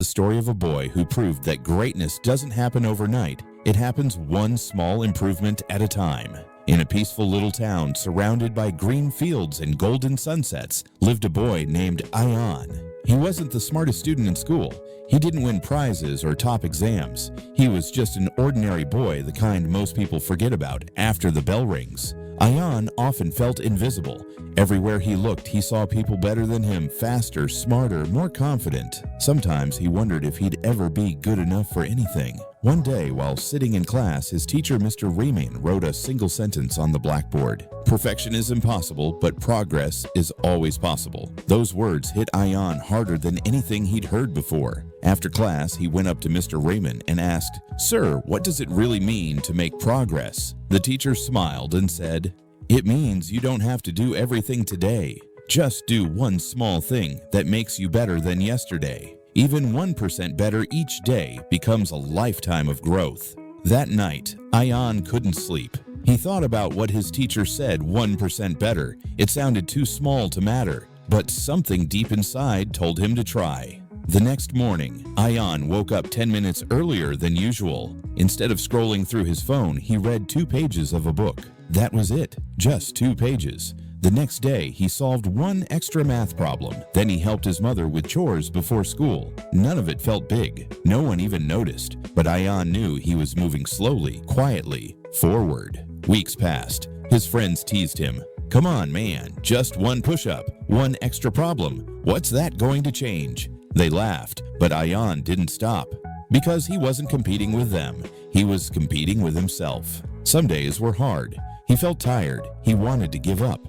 story of a boy who proved that greatness doesn't happen overnight. It happens one small improvement at a time. In a peaceful little town surrounded by green fields and golden sunsets lived a boy named Ayan. He wasn't the smartest student in school. He didn't win prizes or top exams. He was just an ordinary boy, the kind most people forget about after the bell rings. Ayan often felt invisible. Everywhere he looked, he saw people better than him, faster, smarter, more confident. Sometimes he wondered if he'd ever be good enough for anything. One day, while sitting in class, his teacher, Mr. Rayman, wrote a single sentence on the blackboard. "Perfection is impossible, but progress is always possible." Those words hit Ayan harder than anything he'd heard before. After class, he went up to Mr. Rayman and asked, "Sir, what does it really mean to make progress?" The teacher smiled and said, "It means you don't have to do everything today. Just do one small thing that makes you better than yesterday. Even 1% better each day becomes a lifetime of growth." That night, Ayan couldn't sleep. He thought about what his teacher said, 1% better. It sounded too small to matter, but something deep inside told him to try. The next morning, Ayan woke up 10 minutes earlier than usual. Instead of scrolling through his phone, he read 2 pages of a book. That was it, just 2 pages. The next day, he solved one extra math problem. Then he helped his mother with chores before school. None of it felt big. No one even noticed. But Ayan knew he was moving slowly, quietly, forward. Weeks passed. His friends teased him. "Come on, man, just one push-up, one extra problem. What's that going to change?" They laughed, but Ayan didn't stop. Because he wasn't competing with them. He was competing with himself. Some days were hard. He felt tired. He wanted to give up.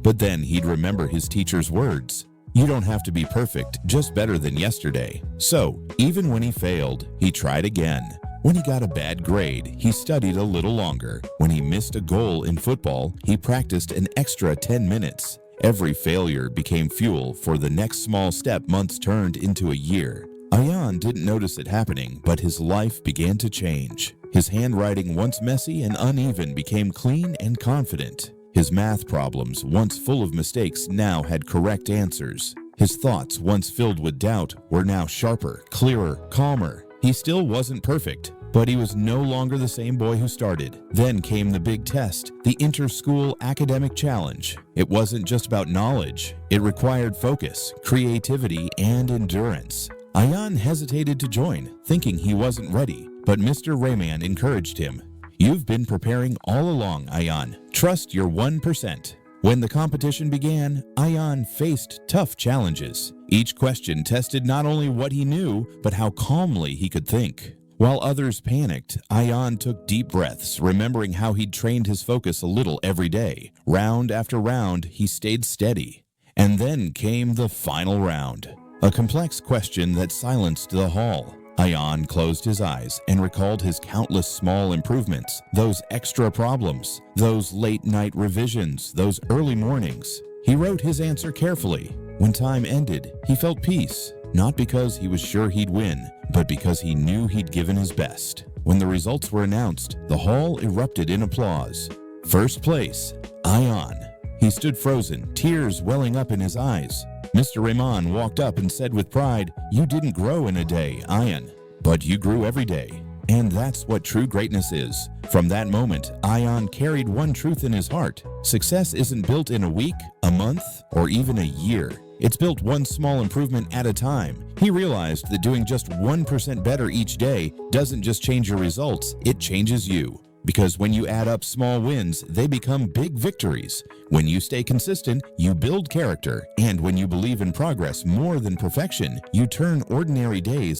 But then he'd remember his teacher's words. You don't have to be perfect, just better than yesterday. So, even when he failed, he tried again. When he got a bad grade, he studied a little longer. When he missed a goal in football, he practiced an extra 10 minutes. Every failure became fuel for the next small step. Months turned into a year. Ayan didn't notice it happening, but his life began to change. His handwriting, once messy and uneven, became clean and confident. His math problems, once full of mistakes, now had correct answers. His thoughts, once filled with doubt, were now sharper, clearer, calmer. He still wasn't perfect, but he was no longer the same boy who started. Then came the big test, the inter-school academic challenge. It wasn't just about knowledge. It required focus, creativity, and endurance. Ayan hesitated to join, thinking he wasn't ready, but Mr. Rayman encouraged him. "You've been preparing all along, Ayan. Trust your 1%. When the competition began, Ayan faced tough challenges. Each question tested not only what he knew, but how calmly he could think. While others panicked, Ayan took deep breaths, remembering how he'd trained his focus a little every day. Round after round, he stayed steady. And then came the final round. A complex question that silenced the hall. Ayan closed his eyes and recalled his countless small improvements, those extra problems, those late-night revisions, those early mornings. He wrote his answer carefully. When time ended, he felt peace, not because he was sure he'd win, but because he knew he'd given his best. When the results were announced, the hall erupted in applause. First place, Ayan. He stood frozen, tears welling up in his eyes. Mr. Rayman walked up and said with pride, "You didn't grow in a day, Ayan, but you grew every day." And that's what true greatness is. From that moment, Ayan carried one truth in his heart. Success isn't built in a week, a month, or even a year. It's built one small improvement at a time. He realized that doing just 1% better each day doesn't just change your results, it changes you. Because when you add up small wins, they become big victories. When you stay consistent, you build character. And when you believe in progress more than perfection, you turn ordinary days